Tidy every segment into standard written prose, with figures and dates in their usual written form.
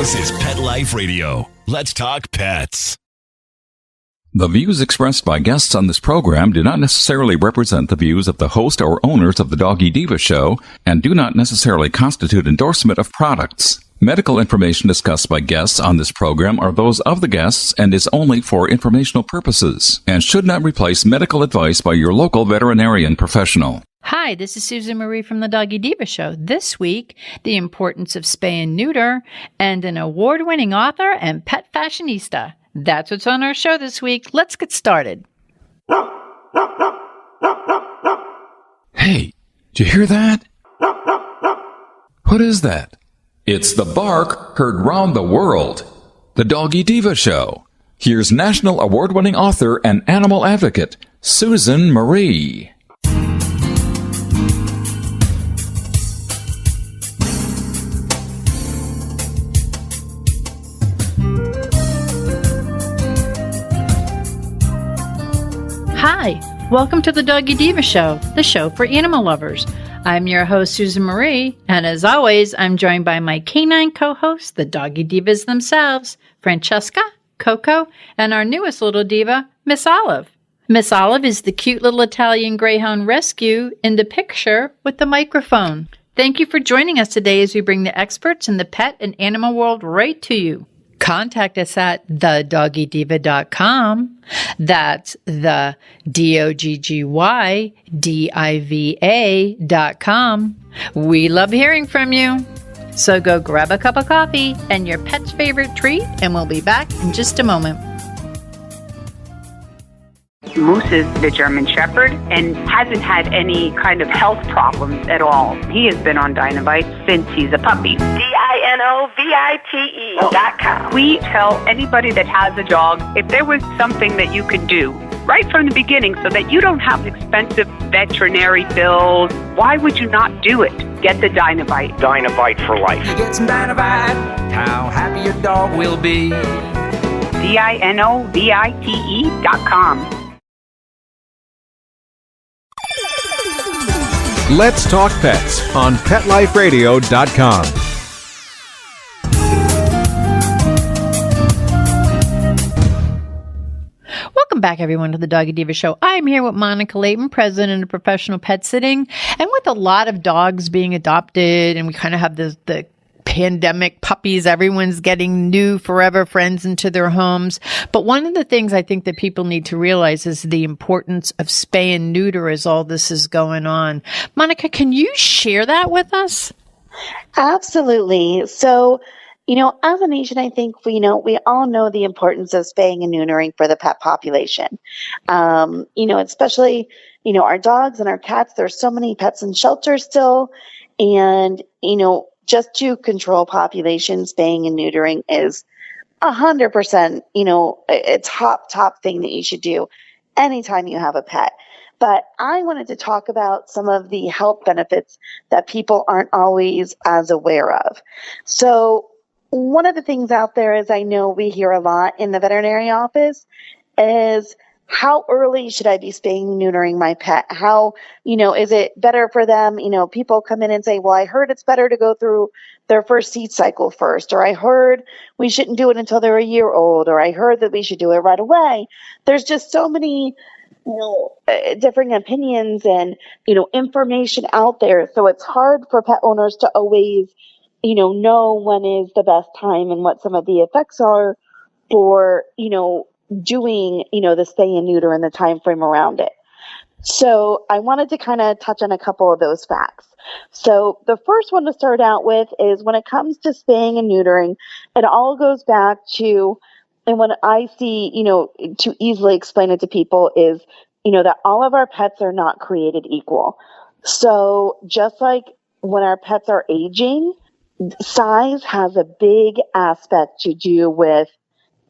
This is Pet Life Radio. Let's talk pets. The views expressed by guests on this program do not necessarily represent the views of the host or owners of the Doggy Diva show and do not necessarily constitute endorsement of products. Medical information discussed by guests on this program are those of the guests and is only for informational purposes and should not replace medical advice by your local veterinarian professional. Hi, this is Susan Marie from the Doggy Diva Show. This week, the importance of spay and neuter, and an award-winning author and pet fashionista. That's what's on our show this week. Let's get started. Hey, did you hear that? What is that? It's the bark heard round the world. The Doggy Diva Show. Here's national award-winning author and animal advocate, Susan Marie. Hi, welcome to the Doggy Diva Show, the show for animal lovers. I'm your host, Susan Marie, and as always, I'm joined by my canine co-hosts, the Doggy Divas themselves, Francesca, Coco, and our newest little diva, Miss Olive. Miss Olive is the cute little Italian Greyhound rescue in the picture with the microphone. Thank you for joining us today as we bring the experts in the pet and animal world right to you. Contact us at thedoggydiva.com. That's the DOGGYDIVA.com. We love hearing from you. So go grab a cup of coffee and your pet's favorite treat, and we'll be back in just a moment. Moose is the German Shepherd and hasn't had any kind of health problems at all. He has been on Dinovite since he's a puppy. DINOVITE.com. We tell anybody that has a dog, if there was something that you could do right from the beginning so that you don't have expensive veterinary bills, why would you not do it? Get the Dinovite. Dinovite for life. You get some Dinovite, how happy your dog will be. DINOVITE.com. Let's Talk Pets on PetLifeRadio.com. Welcome back, everyone, to the Doggy Diva Show. I'm here with Monica Leighton, president of Professional Pet Sitting, and with a lot of dogs being adopted, and we kind of have the pandemic puppies, everyone's getting new forever friends into their homes. But one of the things I think that people need to realize is the importance of spay and neuter as all this is going on. Monica, can you share that with us? Absolutely. So, as a nation, I think we all know the importance of spaying and neutering for the pet population. Especially, our dogs and our cats. There's so many pets in shelters still, and just to control population, spaying and neutering is 100%, a top thing that you should do anytime you have a pet. But I wanted to talk about some of the health benefits that people aren't always as aware of. So one of the things out there is I know we hear a lot in the veterinary office is how early should I be spaying and neutering my pet? How, is it better for them? People come in and say, well, I heard it's better to go through their first seed cycle first, or I heard we shouldn't do it until they're a year old, or I heard that we should do it right away. There's just so many, differing opinions and, information out there. So it's hard for pet owners to always, know when is the best time and what some of the effects are for, doing, the spay and neuter and the time frame around it. So I wanted to kind of touch on a couple of those facts. So the first one to start out with is when it comes to spaying and neutering, it all goes back to, and what I see, to easily explain it to people is, that all of our pets are not created equal. So just like when our pets are aging, size has a big aspect to do with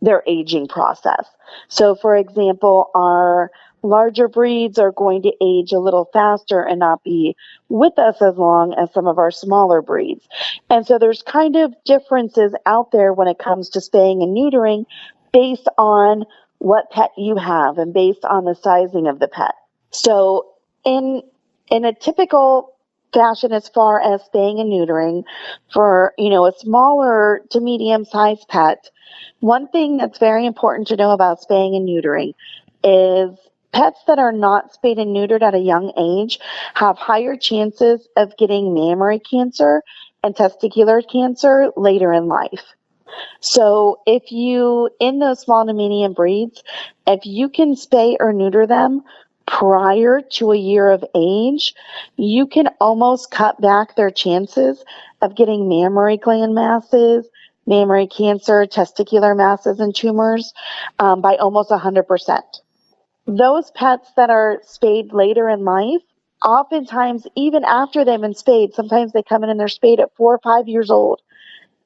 their aging process. So, for example, our larger breeds are going to age a little faster and not be with us as long as some of our smaller breeds. And so there's kind of differences out there when it comes to spaying and neutering based on what pet you have and based on the sizing of the pet. So in a typical fashion as far as spaying and neutering for, a smaller to medium-sized pet. One thing that's very important to know about spaying and neutering is pets that are not spayed and neutered at a young age have higher chances of getting mammary cancer and testicular cancer later in life. So if you, in those small to medium breeds, if you can spay or neuter them prior to a year of age, you can almost cut back their chances of getting mammary gland masses, mammary cancer, testicular masses, and tumors by almost 100%. Those pets that are spayed later in life, oftentimes, even after they've been spayed, sometimes they come in and they're spayed at 4 or 5 years old.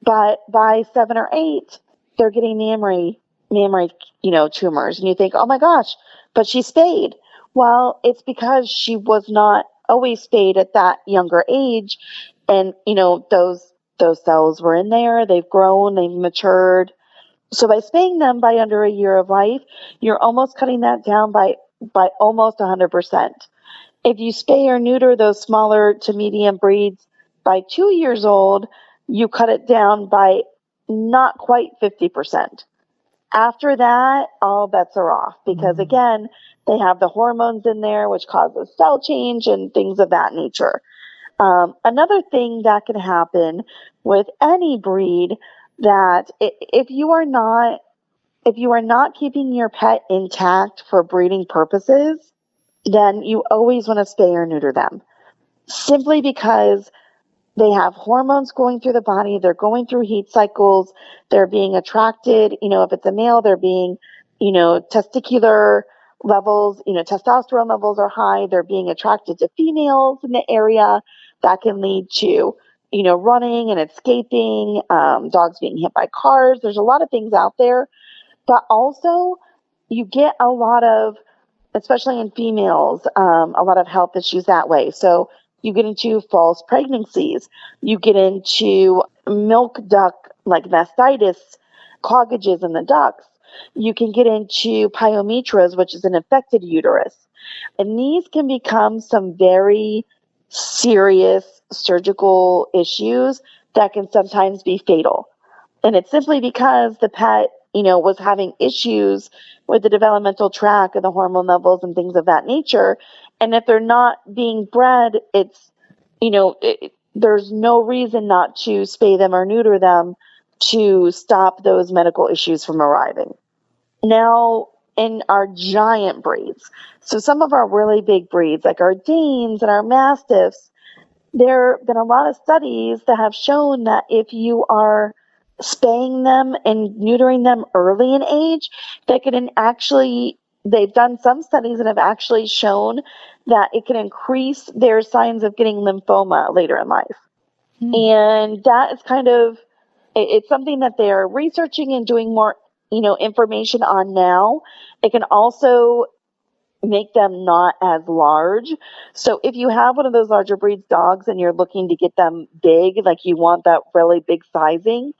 But by 7 or 8, they're getting mammary, tumors. And you think, oh my gosh, but she's spayed. Well, it's because she was not always spayed at that younger age. And, those cells were in there. They've grown, they've matured. So by spaying them by under a year of life, you're almost cutting that down by almost 100%. If you spay or neuter those smaller to medium breeds by 2 years old, you cut it down by not quite 50%. After that, all bets are off because, again, they have the hormones in there, which causes cell change and things of that nature. Another thing that can happen with any breed that if you are not keeping your pet intact for breeding purposes, then you always want to spay or neuter them. Simply because they have hormones going through the body, they're going through heat cycles, they're being attracted, if it's a male, they're being, testicular levels, testosterone levels are high, they're being attracted to females in the area. That can lead to, running and escaping, dogs being hit by cars. There's a lot of things out there, but also you get a lot of, especially in females, a lot of health issues that way. So you get into false pregnancies. You get into milk duct, like mastitis, cloggages in the ducts. You can get into pyometras, which is an infected uterus. And these can become some very serious surgical issues that can sometimes be fatal. And it's simply because the pet, was having issues with the developmental tract and the hormone levels and things of that nature. And if they're not being bred, it's, there's no reason not to spay them or neuter them to stop those medical issues from arriving. Now, in our giant breeds, so some of our really big breeds, like our Danes and our Mastiffs, there have been a lot of studies that have shown that if you are spaying them and neutering them early in age, they've done some studies that have actually shown that it can increase their signs of getting lymphoma later in life. And that is it's something that they're researching and doing more, information on now. It can also make them not as large. So if you have one of those larger breeds dogs and you're looking to get them big, like you want that really big sizing,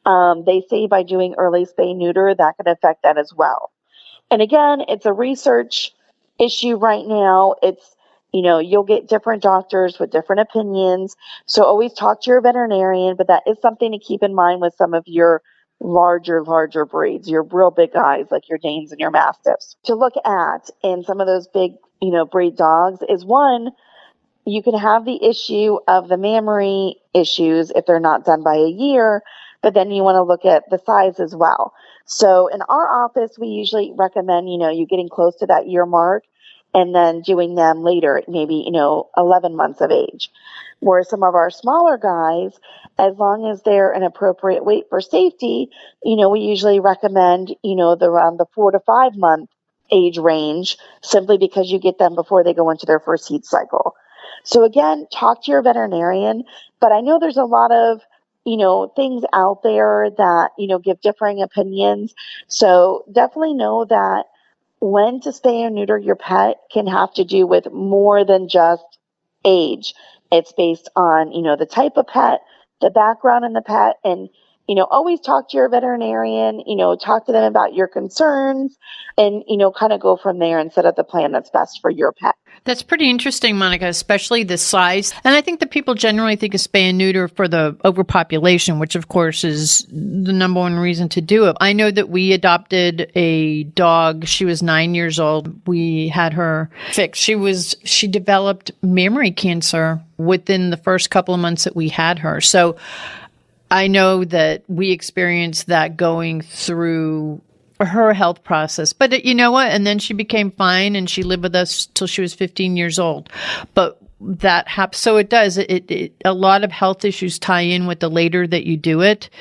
they say by doing early spay neuter, that can affect that as well. And again, it's a research issue right now. It's, you'll get different doctors with different opinions. So always talk to your veterinarian, but that is something to keep in mind with some of your larger breeds, your real big guys like your Danes and your Mastiffs. To look at in some of those big, breed dogs is one, you can have the issue of the mammary issues if they're not done by a year, but then you want to look at the size as well. So in our office, we usually recommend, you getting close to that year mark and then doing them later, maybe, 11 months of age. Where some of our smaller guys, as long as they're an appropriate weight for safety, we usually recommend, around the 4 to 5 month age range, simply because you get them before they go into their first heat cycle. So again, talk to your veterinarian, but I know there's a lot of, things out there that, give differing opinions. So definitely know that when to spay or neuter your pet can have to do with more than just age. It's based on, the type of pet, the background in the pet, and, always talk to your veterinarian, talk to them about your concerns and, kind of go from there and set up the plan that's best for your pet. That's pretty interesting, Monica, especially the size. And I think that people generally think of spay and neuter for the overpopulation, which of course is the number one reason to do it. I know that we adopted a dog. She was 9 years old. We had her fixed. She developed mammary cancer within the first couple of months that we had her. So I know that we experienced that going through her health process. But you know what? And then she became fine and she lived with us till she was 15 years old. But that happens. So it does. A lot of health issues tie in with the later that you do it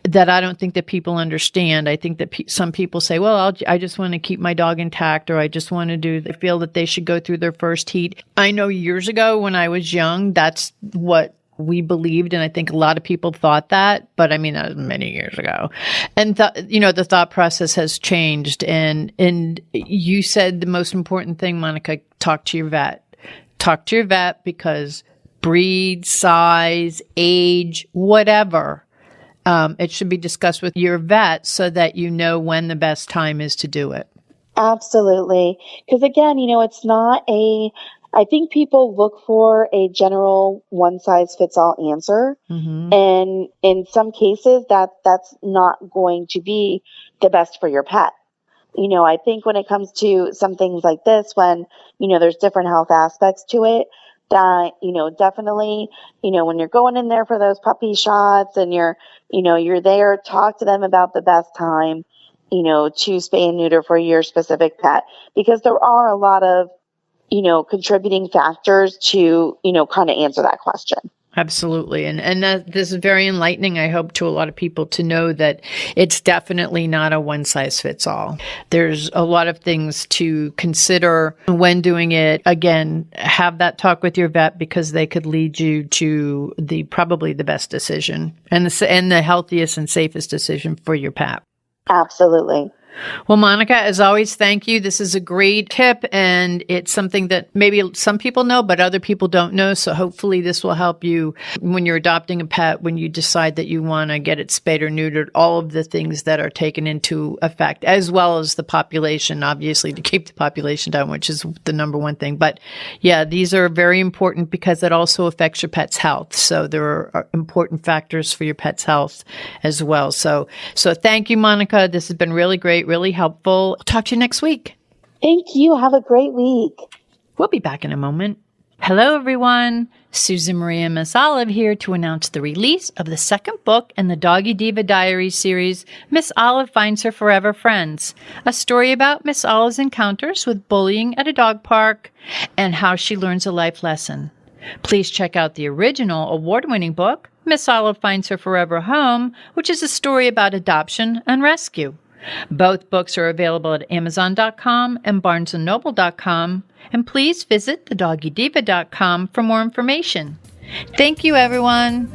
that I don't think that people understand. I think that some people say, well, I just want to keep my dog intact, or I just want to they feel that they should go through their first heat. I know years ago when I was young, that's what we believed, and I think a lot of people thought that, but I mean, that was many years ago. And the thought process has changed. And you said the most important thing, Monica, talk to your vet. Talk to your vet, because breed, size, age, whatever, it should be discussed with your vet so that you know when the best time is to do it. Absolutely. Because again, it's not I think people look for a general one-size-fits-all answer. Mm-hmm. And in some cases, that's not going to be the best for your pet. I think when it comes to some things like this, when, there's different health aspects to it, that, definitely, when you're going in there for those puppy shots and you're there, talk to them about the best time, to spay and neuter for your specific pet, because there are a lot of contributing factors to, kind of answer that question. Absolutely. And this is very enlightening, I hope, to a lot of people to know that it's definitely not a one size fits all. There's a lot of things to consider when doing it. Again, have that talk with your vet, because they could lead you to probably the best decision and the healthiest and safest decision for your pet. Absolutely. Well, Monica, as always, thank you. This is a great tip, and it's something that maybe some people know, but other people don't know. So hopefully this will help you when you're adopting a pet, when you decide that you want to get it spayed or neutered, all of the things that are taken into effect, as well as the population, obviously, to keep the population down, which is the number one thing. But yeah, these are very important because it also affects your pet's health. So there are important factors for your pet's health as well. So thank you, Monica. This has been really great. Really helpful. Talk to you next week. Thank you. Have a great week. We'll be back in a moment. Hello, everyone. Susan Marie and Miss Olive here to announce the release of the second book in the Doggy Diva Diaries series, Miss Olive Finds Her Forever Friends, a story about Miss Olive's encounters with bullying at a dog park and how she learns a life lesson. Please check out the original award-winning book, Miss Olive Finds Her Forever Home, which is a story about adoption and rescue. Both books are available at Amazon.com and BarnesandNoble.com, and please visit thedoggydiva.com for more information. Thank you, everyone.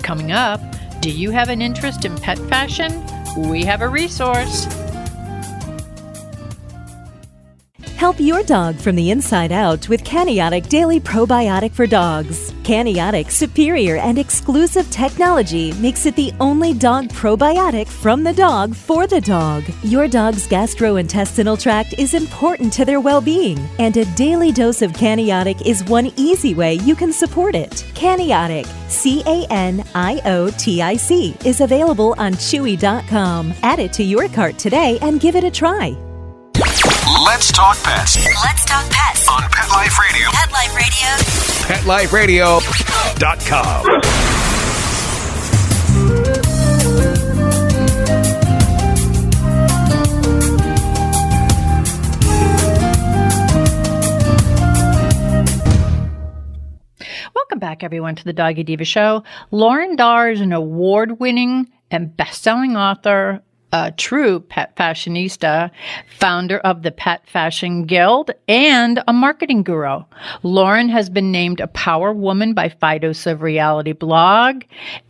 Coming up, do you have an interest in pet fashion? We have a resource. Help your dog from the inside out with Caniotic Daily Probiotic for Dogs. Caniotic's superior and exclusive technology makes it the only dog probiotic from the dog for the dog. Your dog's gastrointestinal tract is important to their well-being, and a daily dose of Caniotic is one easy way you can support it. Caniotic, Caniotic, is available on Chewy.com. Add it to your cart today and give it a try. Let's talk pets. Let's talk pets On Pet Life Radio. Pet Life Radio. PetLifeRadio.com. Welcome back, everyone, to the Doggy Diva Show. Laurren Darr is an award-winning and best-selling author a true pet fashionista, founder of the Pet Fashion Guild, and a marketing guru. Laurren has been named a Power Woman by Fidos of Reality blog,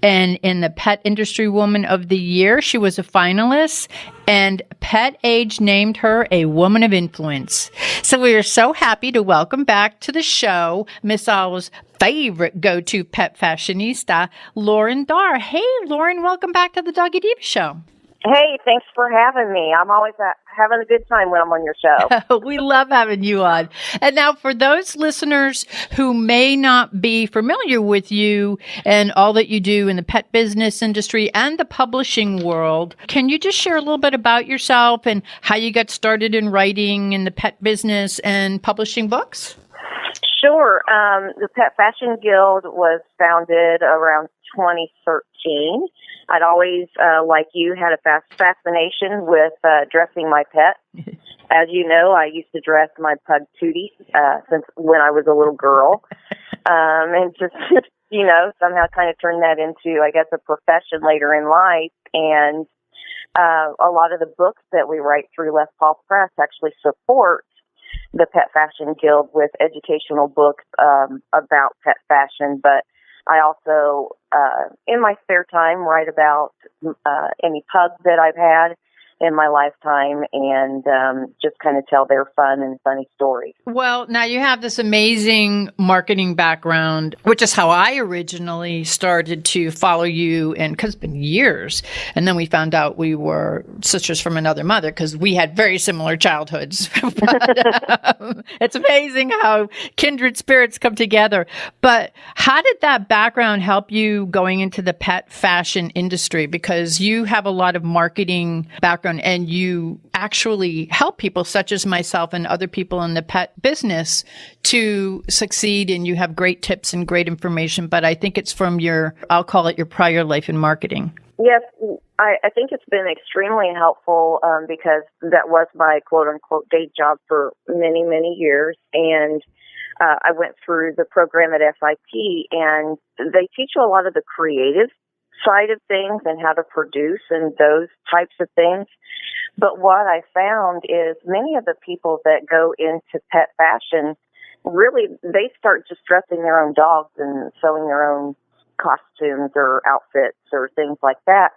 and in the Pet Industry Woman of the Year, she was a finalist, and Pet Age named her a Woman of Influence. So we are so happy to welcome back to the show Miss Owl's favorite go-to pet fashionista, Laurren Darr. Hey, Laurren, welcome back to the Doggy Diva Show. Hey, thanks for having me. I'm always having a good time when I'm on your show. We love having you on. And now for those listeners who may not be familiar with you and all that you do in the pet business industry and the publishing world, can you just share a little bit about yourself and how you got started in writing in the pet business and publishing books? Sure. The Pet Fashion Guild was founded around 2013. I'd always, like you, had a fascination with dressing my pet. As you know, I used to dress my pug Tootie since when I was a little girl. And just, somehow kind of turned that into, I guess, a profession later in life. And a lot of the books that we write through Les Paul Press actually support the Pet Fashion Guild with educational books about pet fashion. But I also, in my spare time, write about any pugs that I've had in my lifetime and just kind of tell their fun and funny stories. Well, now you have this amazing marketing background, which is how I originally started to follow you, and because it's been years. And then we found out we were sisters from another mother because we had very similar childhoods. But, it's amazing how kindred spirits come together. But how did that background help you going into the pet fashion industry? Because you have a lot of marketing background and you actually help people such as myself and other people in the pet business to succeed, and you have great tips and great information. But I think it's from I'll call it your prior life in marketing. Yes, I think it's been extremely helpful because that was my quote-unquote day job for many, many years. And I went through the program at FIP, and they teach you a lot of the creative side of things and how to produce and those types of things. But what I found is many of the people that go into pet fashion, really, they start just dressing their own dogs and sewing their own costumes or outfits or things like that.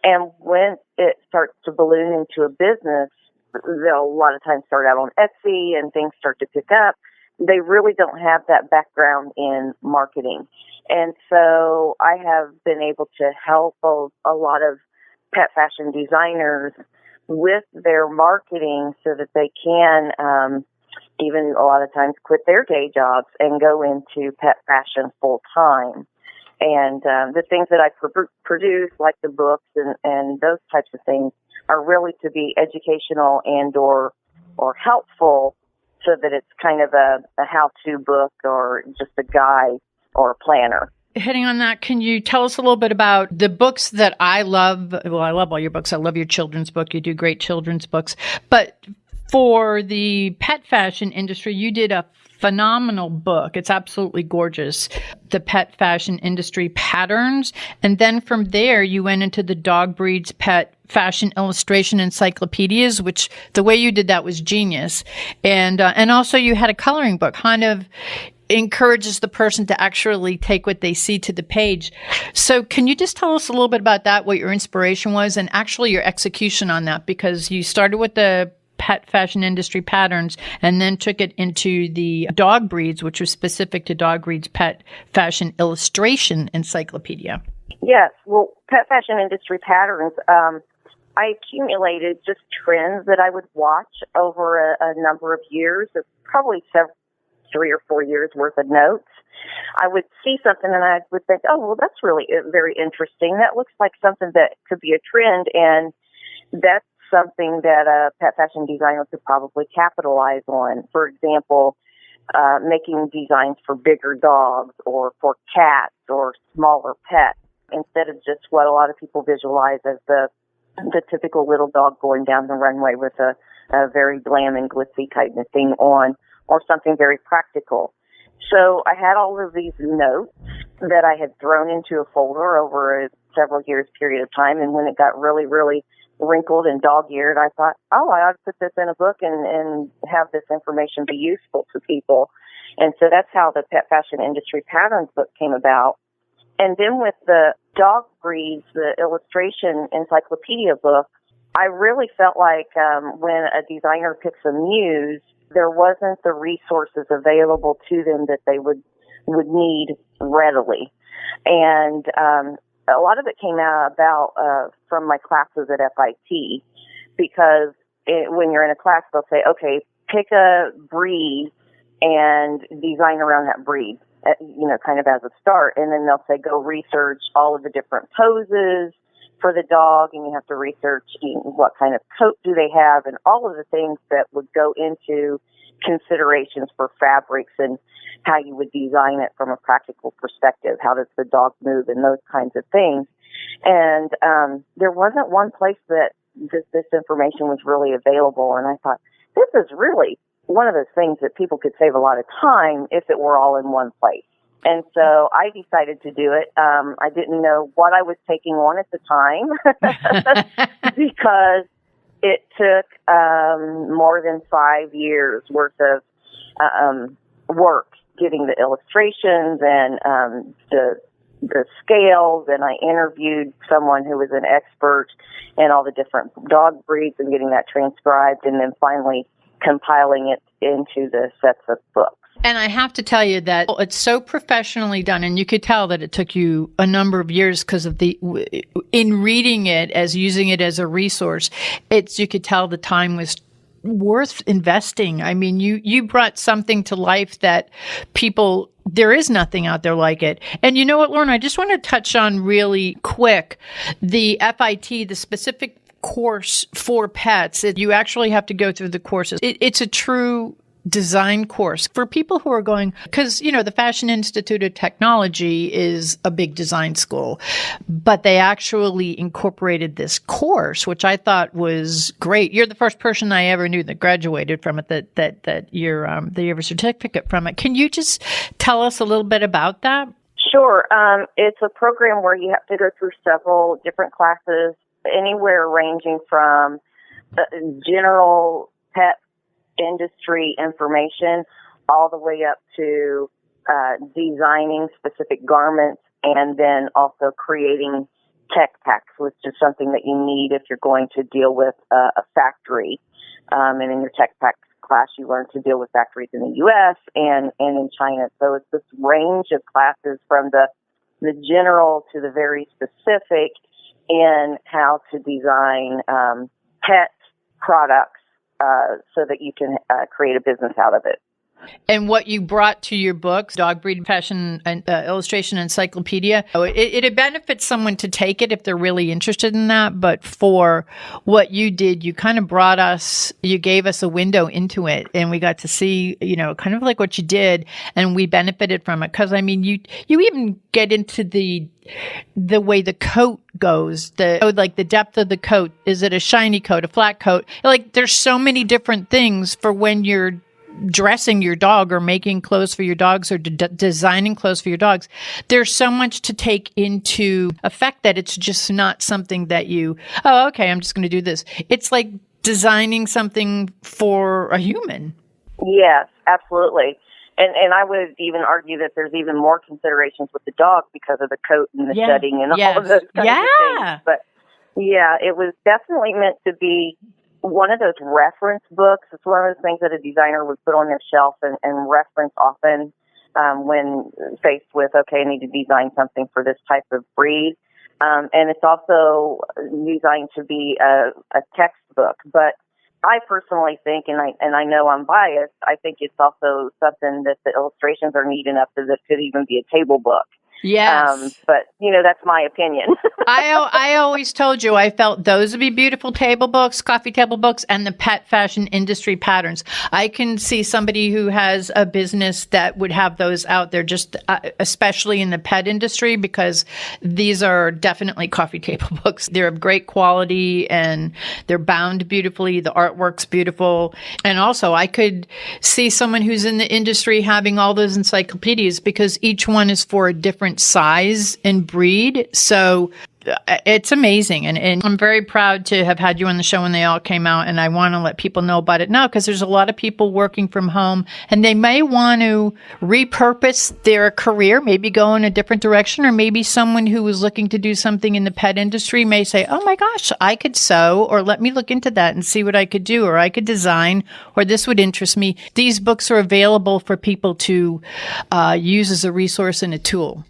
And when it starts to balloon into a business, they'll a lot of times start out on Etsy and things start to pick up. They really don't have that background in marketing. And so I have been able to help a lot of pet fashion designers with their marketing so that they can even a lot of times quit their day jobs and go into pet fashion full time. And the things that I produce, like the books and those types of things, are really to be educational and or helpful, so that it's kind of a how-to book or just a guide or a planner. Hitting on that, can you tell us a little bit about the books that I love? Well, I love all your books. I love your children's book. You do great children's books. But for the pet fashion industry, you did a phenomenal book. It's absolutely gorgeous. The Pet Fashion Industry Patterns. And then from there, you went into the Dog Breeds Pet Fashion Illustration Encyclopedias, which the way you did that was genius. And also you had a coloring book, kind of encourages the person to actually take what they see to the page. So can you just tell us a little bit about that, what your inspiration was and actually your execution on that? Because you started with the Pet Fashion Industry Patterns and then took it into the Dog Breeds, which was specific to Dog Breeds Pet Fashion Illustration Encyclopedia. Yes. Well, Pet Fashion Industry Patterns, I accumulated just trends that I would watch over a number of years, probably 3 or 4 years worth of notes. I would see something and I would think, oh, well, that's really very interesting. That looks like something that could be a trend, and that's something that a pet fashion designer could probably capitalize on. For example, making designs for bigger dogs or for cats or smaller pets, instead of just what a lot of people visualize as the typical little dog going down the runway with a very glam and glitzy kind of thing on, or something very practical. So I had all of these notes that I had thrown into a folder over a several years period of time, and when it got really, really wrinkled and dog-eared, I thought, oh, I ought to put this in a book and have this information be useful to people. And so that's how the Pet Fashion Industry Patterns book came about. And then with the dog breeds, the illustration encyclopedia book, I really felt like when a designer picks a muse, there wasn't the resources available to them that they would need readily. And a lot of it came out from my classes at FIT, because when you're in a class, they'll say, okay, pick a breed and design around that breed, kind of as a start. And then they'll say, go research all of the different poses for the dog, and you have to research what kind of coat do they have, and all of the things that would go into considerations for fabrics and how you would design it from a practical perspective. How does the dog move and those kinds of things. And there wasn't one place that this information was really available. And I thought, this is really one of those things that people could save a lot of time if it were all in one place. And so I decided to do it. I didn't know what I was taking on at the time because it took more than 5 years worth of work, getting the illustrations and the scales. And I interviewed someone who was an expert in all the different dog breeds and getting that transcribed, and then finally compiling it into the sets of books. And I have to tell you that it's so professionally done, and you could tell that it took you a number of years because of in reading it as using it as a resource. You could tell the time was worth investing. I mean, you brought something to life that there is nothing out there like it. And you know what, Laurren, I just want to touch on really quick the FIT, the specific course for pets. You actually have to go through the courses. It's a true design course for people who are going, because, the Fashion Institute of Technology is a big design school, but they actually incorporated this course, which I thought was great. You're the first person I ever knew that graduated from it, that you have a certificate from it. Can you just tell us a little bit about that? Sure. It's a program where you have to go through several different classes, anywhere ranging from general pet industry information all the way up to designing specific garments, and then also creating tech packs, which is something that you need if you're going to deal with a factory. And in your tech packs class, you learn to deal with factories in the U.S. and in China. So it's this range of classes from the general to the very specific in how to design pet products so that you can create a business out of it. And what you brought to your books, Dog Breed Fashion and Illustration Encyclopedia, it benefits someone to take it if they're really interested in that. But for what you did, you kind of you gave us a window into it, and we got to see, kind of like what you did, and we benefited from it. Because, I mean, you even get into the way the coat goes, like the depth of the coat. Is it a shiny coat, a flat coat? Like, there's so many different things for when you're dressing your dog or making clothes for your dogs or designing clothes for your dogs. There's so much to take into effect that it's just not something that I'm just going to do this. It's like designing something for a human. Yes, absolutely. And I would even argue that there's even more considerations with the dog because of the coat and the shedding and all of those kinds of things. But yeah, it was definitely meant to be one of those reference books. It's one of those things that a designer would put on their shelf and reference often when faced with, okay, I need to design something for this type of breed. And it's also designed to be a textbook. But I personally think, and I know I'm biased, I think it's also something that the illustrations are neat enough that it could even be a table book. Yes. But, that's my opinion. I always told you I felt those would be beautiful table books, coffee table books, and the pet fashion industry patterns. I can see somebody who has a business that would have those out there, just especially in the pet industry, because these are definitely coffee table books. They're of great quality and they're bound beautifully. The artwork's beautiful. And also I could see someone who's in the industry having all those encyclopedias because each one is for a different size and breed. So it's amazing. And I'm very proud to have had you on the show when they all came out. And I want to let people know about it now because there's a lot of people working from home and they may want to repurpose their career, maybe go in a different direction, or maybe someone who is looking to do something in the pet industry may say, oh my gosh, I could sew, or let me look into that and see what I could do, or I could design, or this would interest me. These books are available for people to use as a resource and a tool.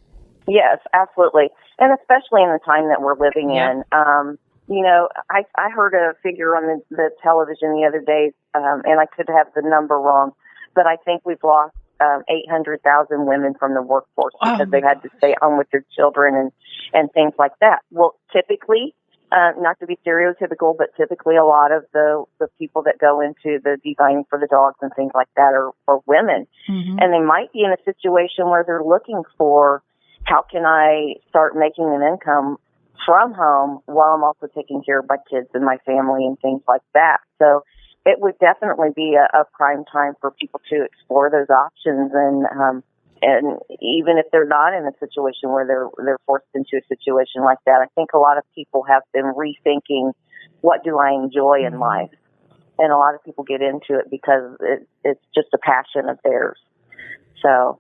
Yes, absolutely. And especially in the time that we're living in. I heard a figure on the television the other day, and I could have the number wrong, but I think we've lost 800,000 women from the workforce because they had to stay home with their children and things like that. Well, typically, not to be stereotypical, but typically a lot of the people that go into the designing for the dogs and things like that are women. Mm-hmm. And they might be in a situation where they're looking for, how can I start making an income from home while I'm also taking care of my kids and my family and things like that? So it would definitely be a prime time for people to explore those options. And even if they're not in a situation where they're forced into a situation like that, I think a lot of people have been rethinking, what do I enjoy in life? And a lot of people get into it because it's just a passion of theirs. So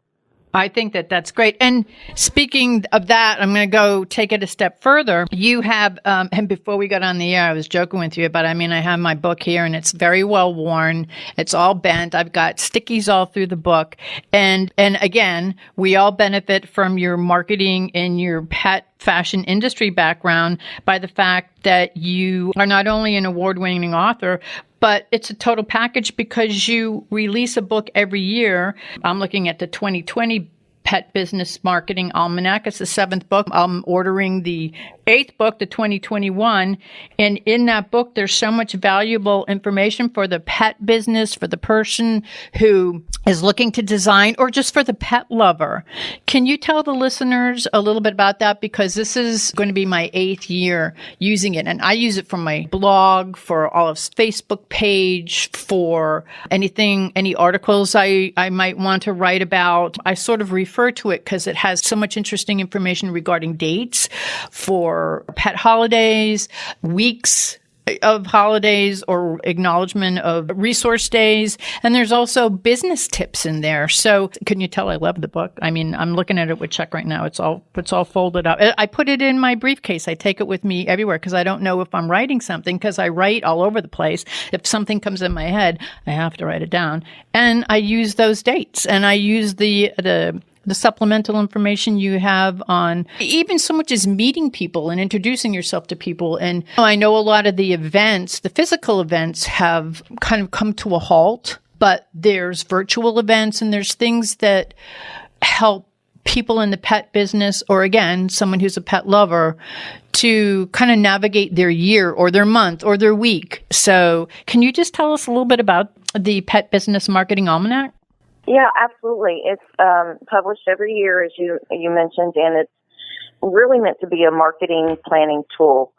I think that's great. And speaking of that, I'm going to go take it a step further. You have, and before we got on the air, I was joking with you, but I have my book here and it's very well worn. It's all bent. I've got stickies all through the book. And again, we all benefit from your marketing and your pet fashion industry background by the fact that you are not only an award-winning author, but it's a total package because you release a book every year. I'm looking at the 2020 Pet Business Marketing Almanac. It's the 7th book. I'm ordering the 8th book, the 2021. And in that book, there's so much valuable information for the pet business, for the person who is looking to design, or just for the pet lover. Can you tell the listeners a little bit about that? Because this is going to be my 8th year using it. And I use it for my blog, for Olive's Facebook page, for any articles I might want to write about. I sort of refer to it because it has so much interesting information regarding dates for pet holidays, weeks of holidays, or acknowledgement of resource days. And there's also business tips in there. So can you tell I love the book? I'm looking at it with Chuck right now. It's all folded up. I put it in my briefcase. I take it with me everywhere because I don't know if I'm writing something, because I write all over the place. If something comes in my head, I have to write it down. And I use those dates, and I use the supplemental information you have on even so much as meeting people and introducing yourself to people. And I know a lot of the events, the physical events, have kind of come to a halt, but there's virtual events and there's things that help people in the pet business, or again, someone who's a pet lover, to kind of navigate their year or their month or their week. So can you just tell us a little bit about the Pet Business Marketing Almanac? Yeah, absolutely. It's published every year, as you mentioned, and it's really meant to be a marketing planning tool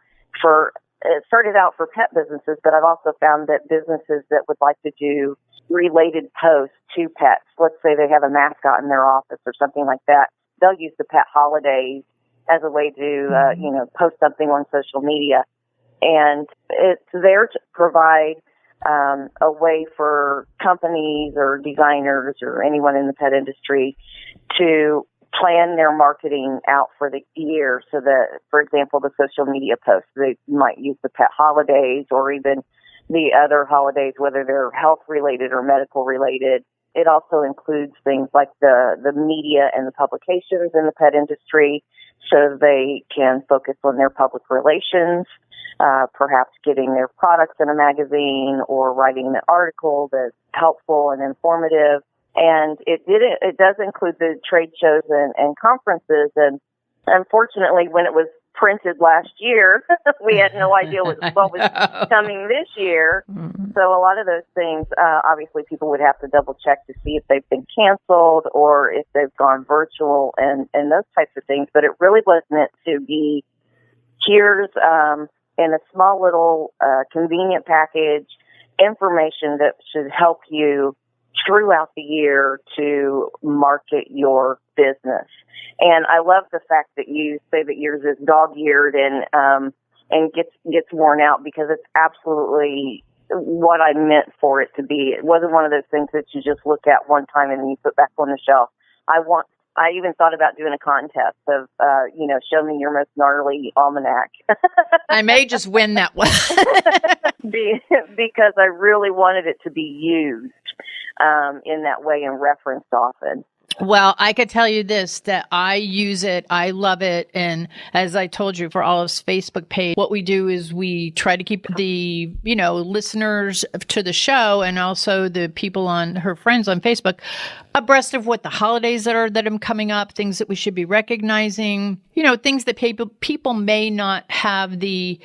it started out for pet businesses, but I've also found that businesses that would like to do related posts to pets, let's say they have a mascot in their office or something like that, they'll use the pet holidays as a way to, post something on social media. And it's there to provide a way for companies or designers or anyone in the pet industry to plan their marketing out for the year, so that, for example, the social media posts, they might use the pet holidays or even the other holidays, whether they're health related or medical related. It also includes things like the media and the publications in the pet industry, so they can focus on their public relations, perhaps getting their products in a magazine or writing an article that's helpful and informative. And it does include the trade shows and conferences. And unfortunately, when it was printed last year, we had no idea what was coming this year. Mm-hmm. So a lot of those things, obviously, people would have to double check to see if they've been canceled or if they've gone virtual and those types of things. But it really was meant to be, here's in a small little convenient package, information that should help you throughout the year to market your business. And I love the fact that you say that yours is dog-eared and gets worn out, because it's absolutely what I meant for it to be. It wasn't one of those things that you just look at one time and then you put back on the shelf. I even thought about doing a contest of, show me your most gnarly almanac. I may just win that one. Because I really wanted it to be used in that way and referenced often. Well, I could tell you this, that I use it. I love it. And as I told you, for Olive's Facebook page, what we do is we try to keep the, listeners to the show and also the people on her friends on Facebook abreast of what the holidays that are coming up, things that we should be recognizing, things that people may not have the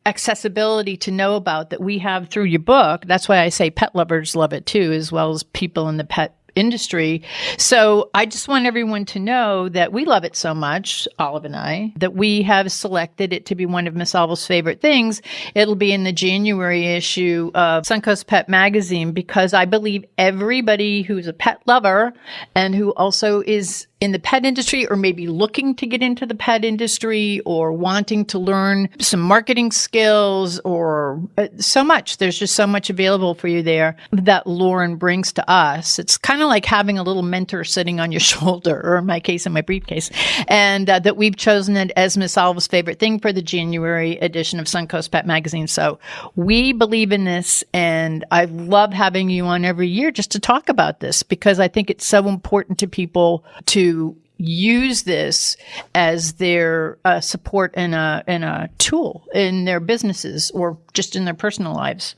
accessibility to know about that we have through your book. That's why I say pet lovers love it too, as well as people in the pet industry. So I just want everyone to know that we love it so much, Olive and I, that we have selected it to be one of Miss Olive's favorite things. It'll be in the January issue of Suncoast Pet Magazine, because I believe everybody who's a pet lover and who also is in the pet industry, or maybe looking to get into the pet industry, or wanting to learn some marketing skills, or so much. There's just so much available for you there that Laurren brings to us. It's kind of like having a little mentor sitting on your shoulder, or in my case, in my briefcase, and that we've chosen it as Miss Olive's favorite thing for the January edition of Suncoast Pet Magazine. So we believe in this, and I love having you on every year just to talk about this, because I think it's so important to people to use this as their support and a tool in their businesses, or just in their personal lives.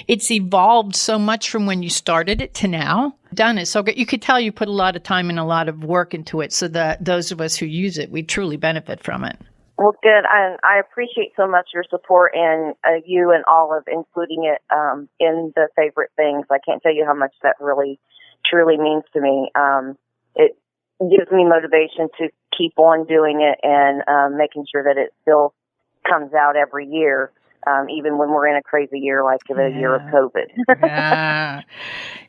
It's evolved so much from when you started it to now. Done it so good. You could tell you put a lot of time and a lot of work into it, so that those of us who use it, we truly benefit from it. Well, good. I appreciate so much your support, and you and Olive including it in the favorite things. I can't tell you how much that really, truly means to me. It gives me motivation to keep on doing it and making sure that it still comes out every year, even when we're in a crazy year like the year of COVID.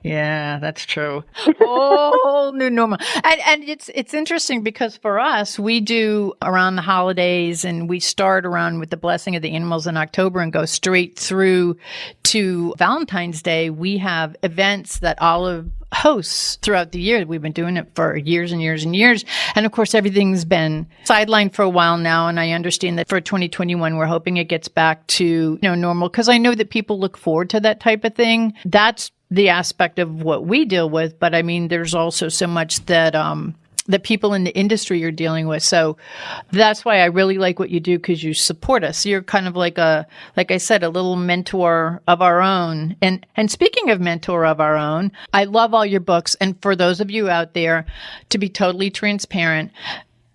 Yeah, that's true. Oh, new normal. And it's interesting, because for us, we do around the holidays, and we start around with the blessing of the animals in October and go straight through to Valentine's Day. We have events that Olive hosts throughout the year. We've been doing it for years and years and years. And of course, everything's been sidelined for a while now. And I understand that for 2021, we're hoping it gets back to normal, because I know that people look forward to that type of thing. That's the aspect of what we deal with. But I mean, there's also so much that that people in the industry are dealing with. So that's why I really like what you do, because you support us. You're kind of like I said, a little mentor of our own. And speaking of mentor of our own, I love all your books. And for those of you out there, to be totally transparent,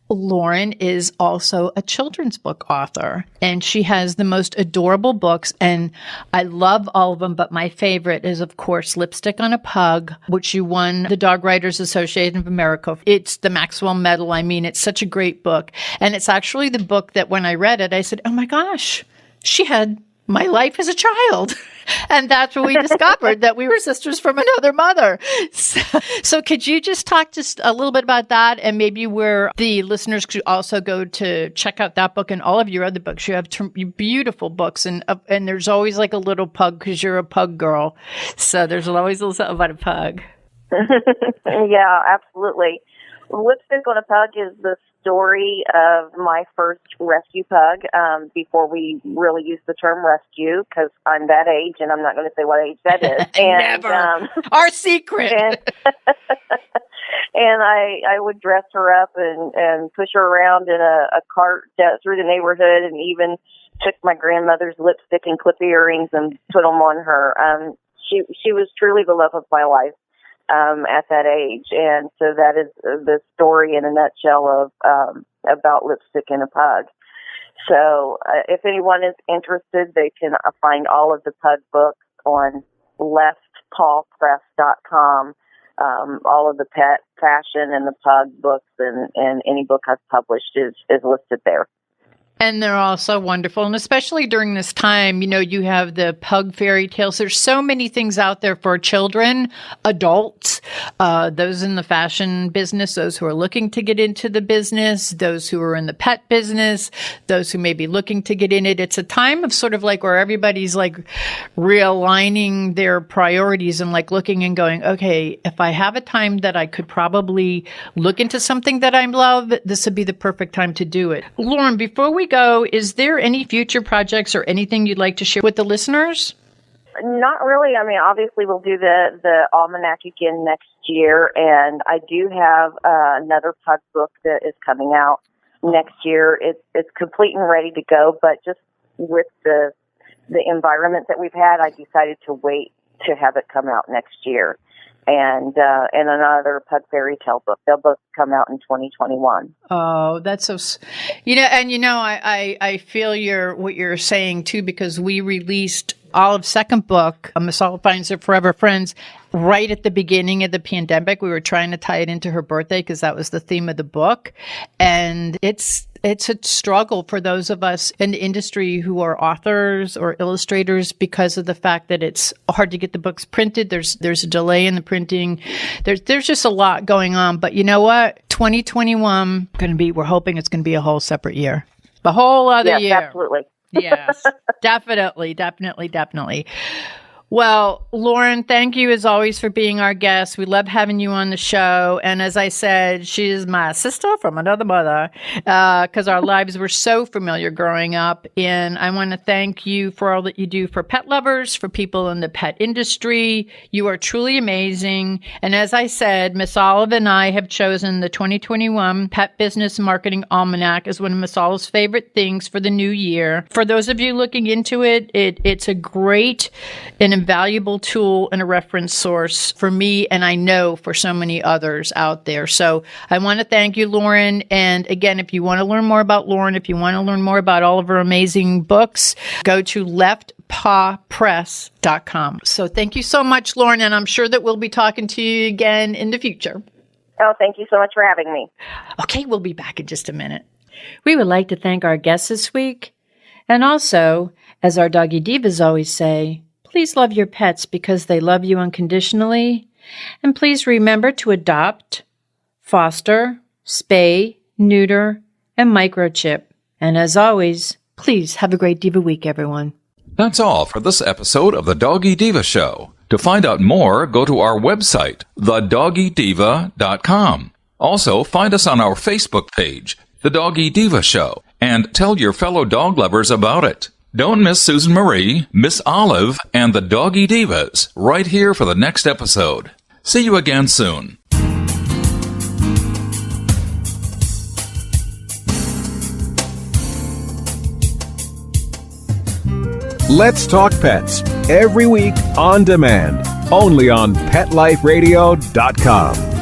Laurren is also a children's book author, and she has the most adorable books, and I love all of them, but my favorite is, of course, Lipstick on a Pug, which you won the Dog Writers Association of America. It's the Maxwell Medal. I mean, it's such a great book, and it's actually the book that when I read it, I said, oh my gosh, she had my life as a child. And that's when we discovered that we were sisters from another mother. So could you just talk just a little bit about that, and maybe where the listeners could also go to check out that book and all of your other books? You have beautiful books, and there's always like a little pug, because you're a pug girl. So there's always a little something about a pug. Yeah, absolutely. Lipstick on a Pug is the story of my first rescue pug, before we really used the term rescue, because I'm that age, and I'm not going to say what age that is. And, never. Our secret. And I would dress her up and push her around in a cart through the neighborhood, and even took my grandmother's lipstick and clip earrings and put them on her. She was truly the love of my life. At that age. And so that is the story in a nutshell of about Lipstick and a Pug. So if anyone is interested, they can find all of the pug books on leftpawpress.com. All of the pet, fashion, and the pug books, and any book I've published is listed there. And they're also wonderful. And especially during this time, you have the pug fairy tales. There's so many things out there for children, adults, those in the fashion business, those who are looking to get into the business, those who are in the pet business, those who may be looking to get in it. It's a time of sort of like where everybody's like realigning their priorities and like looking and going, okay, if I have a time that I could probably look into something that I love, this would be the perfect time to do it. Laurren, before we go, is there any future projects or anything you'd like to share with the listeners? Not really. I mean, obviously we'll do the almanac again next year, and I do have another pug book that is coming out next year. It's complete and ready to go, but just with the environment that we've had, I decided to wait to have it come out next year. And another pug fairy tale book. They'll both come out in 2021. Oh, that's so, I feel what you're saying too, because we released Olive's second book, Miss Olive Finds Her Forever Friends, right at the beginning of the pandemic. We were trying to tie it into her birthday because that was the theme of the book. And it's a struggle for those of us in the industry who are authors or illustrators because of the fact that it's hard to get the books printed. There's a delay in the printing. There's just a lot going on. But you know what? 2021 we're hoping it's going to be a whole separate year. A whole other year. Absolutely. Yes, definitely. Well, Laurren, thank you as always for being our guest. We love having you on the show. And as I said, she is my sister from another mother because our lives were so familiar growing up. And I want to thank you for all that you do for pet lovers, for people in the pet industry. You are truly amazing. And as I said, Miss Olive and I have chosen the 2021 Pet Business Marketing Almanac as one of Miss Olive's favorite things for the new year. For those of you looking into it, it's a great and invaluable tool and a reference source for me, and I know for so many others out there. So I want to thank you, Laurren. And again, if you want to learn more about Laurren, if you want to learn more about all of her amazing books, go to leftpawpress.com. So thank you so much, Laurren, and I'm sure that we'll be talking to you again in the future. Oh, thank you so much for having me. Okay, we'll be back in just a minute. We would like to thank our guests this week. And also, as our Doggy Divas always say, please love your pets because they love you unconditionally. And please remember to adopt, foster, spay, neuter, and microchip. And as always, please have a great Diva week, everyone. That's all for this episode of the Doggy Diva Show. To find out more, go to our website, thedoggydiva.com. Also, find us on our Facebook page, The Doggy Diva Show, and tell your fellow dog lovers about it. Don't miss Susan Marie, Miss Olive, and the Doggy Divas right here for the next episode. See you again soon. Let's Talk Pets, every week on demand, only on PetLifeRadio.com.